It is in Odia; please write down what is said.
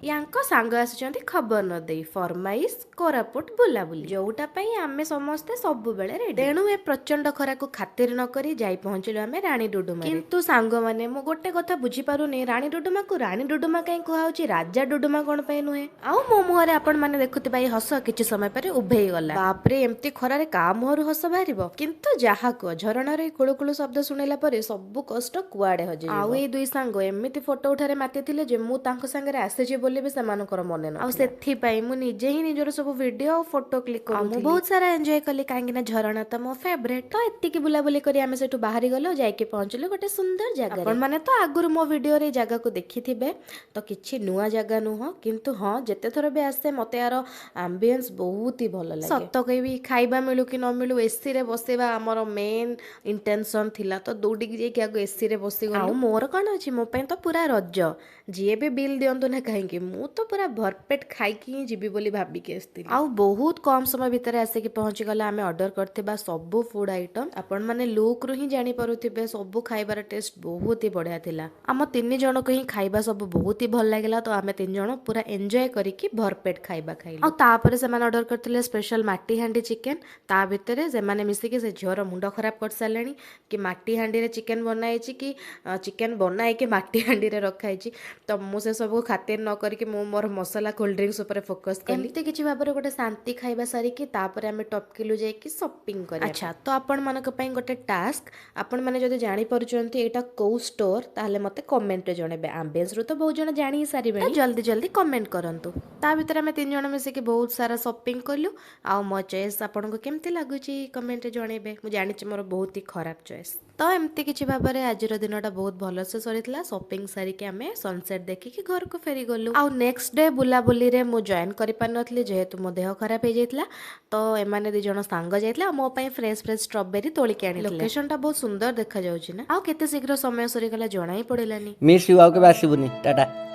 ୟାଙ୍କ ସାଙ୍ଗ ଆସିଛନ୍ତି ଖବର ନ ଦେଇ ଫରମାଇଶ କୋରାପୁଟ ବୁଲାବୁଲି ଯୋଉଟା ପାଇଁ ଆମେ ସମସ୍ତେ ସବୁବେଳେ ରେଡି। ତେଣୁ ଏ ପ୍ରଚଣ୍ଡ ଖରାକୁ ଖାତିର ନ କରି ଯାଇ ପହଞ୍ଚିଲୁ ଆମେ ରାଣୀ ଡୁଡୁମା। କିନ୍ତୁ ସାଙ୍ଗମାନେ ମୁଁ ଗୋଟେ କଥା ବୁଝିପାରୁନି, ରାଣୀ ଡୁଡୁମାକୁ ରାଣୀ ଡୁଡୁମା କାହିଁ କୁହାହଉଛି, ରାଜା ଡୁଡୁମା କଣ ପାଇଁ ନୁହେଁ? ଆଉ ମୋ ମୁହଁରେ ଆପଣ ମାନେ ଦେଖୁଥିବା ଏଇ ହସ କିଛି ସମୟ ପରେ ଉଭେଇ ଗଲା। ବାପରେ, ଏମିତି ଖରାରେ କା ମୁହଁରୁ ହସ ବାହାରିବ? କିନ୍ତୁ ଯାହା କୁହ, ଝରଣାର ଏଇ କୁଳୁକୁଳୁ ଶବ୍ଦ ଶୁଣିଲା ପରେ ସବୁ କଷ୍ଟ କୁଆଡେ ହଜିଯିବ। ଆଉ ଏଇ ଦୁଇ ସାଙ୍ଗ ଏମିତି ଫଟୋ ଉଠାରେ ମାତିଥିଲେ ଯେ ମୁଁ ତାଙ୍କ ସାଙ୍ଗରେ ଆସିଛି ବୋଲି ବି ସେମାନଙ୍କର ମନେ ନଥିଲା। ଆଉ ସେଥିପାଇଁ ମୁଁ ନିଜେ ହିଁ ନିଜର ସବୁ ଭିଡିଓ ଆଉ ଫଟୋ କ୍ଲିକ୍ କରୁଥିଲି। ମୁଁ ବହୁତ ସାରା ଏନ୍ଜୟ କଲି, କାହିଁକି ନା ଝରଣା ତ ମୋ ଫେଭରେଟ। ତ ଏତିକି ବୁଲାବୁଲି କରି ଆମେ ସେଠୁ ବାହାରି ଗଲୁ, ଯାଇକି ପହଞ୍ଚିଲୁ ଗୋଟେ ସୁନ୍ଦର ଜାଗାରେ। ଆପଣ ମାନେ ତ ଆଗରୁ ମୋ ଭିଡିଓରେ ଏଇ ଜାଗାକୁ ଦେଖିଥିବେ, ତ କିଛି ନୂଆ ଜାଗା ନୁହଁ, କିନ୍ତୁ ହଁ ଯେତେଥର ବି ଆସେ ମତେ ୟାର ଆମ୍ବିଏନ୍ସ ବହୁତ ହି ଭଲ ଲାଗେ। ସତ କହିବି, ଖାଇବା ମିଳୁ କି ନ ମିଳୁ ଏସିରେ ବସିବା ଆମର ମେନ୍ ଇଣ୍ଟେନସନ ଥିଲା, ତ ଦୌଡ଼ିକି ଯାଇକି ଆଗ ଏସିରେ ବସିଗଲୁ। ଆଉ ମୋର କଣ ଅଛି, ମୋ ପାଇଁ ତ ପୁରା ରଜ, ଯିଏ ବି ବିଲ୍ ଦିଅନ୍ତୁ ନା କାହିଁକି, ମୁଁ ତ ପୁରା ଭରପେଟ ଖାଇକି ହିଁ ଯିବି ବୋଲି ଭାବିକି ଆସିଥିଲି। ଆଉ ବହୁତ କମ ସମୟ ଭିତରେ ଆସିକି ପହଞ୍ଚିଗଲା ଆମେ ଅର୍ଡର କରିଥିବା ସବୁ ଫୁଡ ଆଇଟମ। ଆପଣ ମାନେ ଲୁକ୍ ରୁ ହିଁ ଜାଣିପାରୁଥିବେ ସବୁ ଖାଇବାର ଟେଷ୍ଟ ବହୁତ ହି ବଢିଆ ଥିଲା। ଆମ ତିନି ଜଣକୁ ହିଁ ଖାଇବା ସବୁ ବହୁତ ହି ଭଲ ଲାଗିଲା, ତ ଆମେ ତିନି ଜଣ ପୁରା ଏନ୍ଜୟ କରିକି ଭରପେଟ ଖାଇବା ଖାଇଲୁ। ଆଉ ତାପରେ ସେମାନେ ଅର୍ଡର କରିଥିଲେ ସ୍ପେଶାଲ ମାଟି ହାଣ୍ଡି ଚିକେନ। ତା ଭିତରେ ସେମାନେ ମିଶିକି ସେ ଝିଅର ମୁଣ୍ଡ ଖରାପ କରିସାରିଲେଣି କି ମାଟି ହାଣ୍ଡିରେ ଚିକେନ ବନା ହେଇଛି କି ଚିକେନ ବନା ହେଇକି ମାଟି ହାଣ୍ଡିରେ ରଖା ହେଇଛି। ତ ମୁଁ ସେ ସବୁ ଖାତିର ନ କରିକି ମୁଁ ମୋର ମସଲା କୋଲ୍ଡ ଡ୍ରିଙ୍କସ ଉପରେ ଫୋକସ କଲି। ଏମିତି କିଛି ଭାବରେ ଗୋଟେ ଶାନ୍ତି ଖାଇବା ସାରିକି ତାପରେ ଆମେ ଟପକିଲୁ ଯାଇକି ସପିଂ କରିବା। ଆଚ୍ଛା, ତ ଆପଣମାନଙ୍କ ପାଇଁ ଗୋଟେ ଟାସ୍କ, ଆପଣମାନେ ଯଦି ଜାଣିପାରୁଛନ୍ତି ଏଇଟା କୋଉ ଷ୍ଟୋର ତାହେଲେ ମତେ କମେଣ୍ଟରେ ଜଣେଇବେ। ଆମ୍ବିଏନ୍ସରୁ ତ ବହୁତ ଜଣ ଜାଣି ହିଁ ସାରିବେଣି, ଜଲ୍ଦି ଜଲ୍ଦି କମେଣ୍ଟ କରନ୍ତୁ। ତା ଭିତରେ ଆମେ ତିନି ଜଣ ମିଶିକି ବହୁତ ସାରା ସପିଂ କଲୁ। ଆଉ ମୋ ଚଏସ୍ ଆପଣଙ୍କୁ କେମିତି ଲାଗୁଛି କମେଣ୍ଟରେ ଜଣେଇବେ। ମୁଁ ଜାଣିଛି ମୋର ବହୁତ ହି ଖରାପ ଚଏସ୍। ତ ଏମିତି କିଛି ଭାବରେ ଆଜିର ଦିନଟା ବହୁତ ଭଲସେ ସରିଥିଲା। ସପିଂ ସାରିକି ଆମେ ସନସେଟ ଦେଖିକି ଘରକୁ ଫେରିଗଲୁ। ଆଉ ନେକ୍ସଟ ଡେ ବୁଲାବୁଲିରେ ମୁଁ ଜଏନ୍ କରିପାରିନଥିଲି ଯେହେତୁ ମୋ ଦେହ ଖରାପ ହେଇଯାଇଥିଲା। ତ ଏମାନେ ଦି ଜଣ ସାଙ୍ଗ ଯାଇଥିଲେ ଆଉ ମୋ ପାଇଁ ଫ୍ରେଶ ଫ୍ରେଶ ଷ୍ଟ୍ରବେରୀ ତୋଳିକି ଆଣିଥିଲେ। ଲୋକେସନ ଟା ବହୁତ ସୁନ୍ଦର ଦେଖାଯାଉଛି ନା? ଆଉ କେତେ ଶୀଘ୍ର ସମୟ ସରିଗଲା ଜଣା ହିଁ ପଡିଲାନି। ମିସ୍ ୟୁ, ଆଉ କେବେ ଆସିବୁନି, ଟାଟା।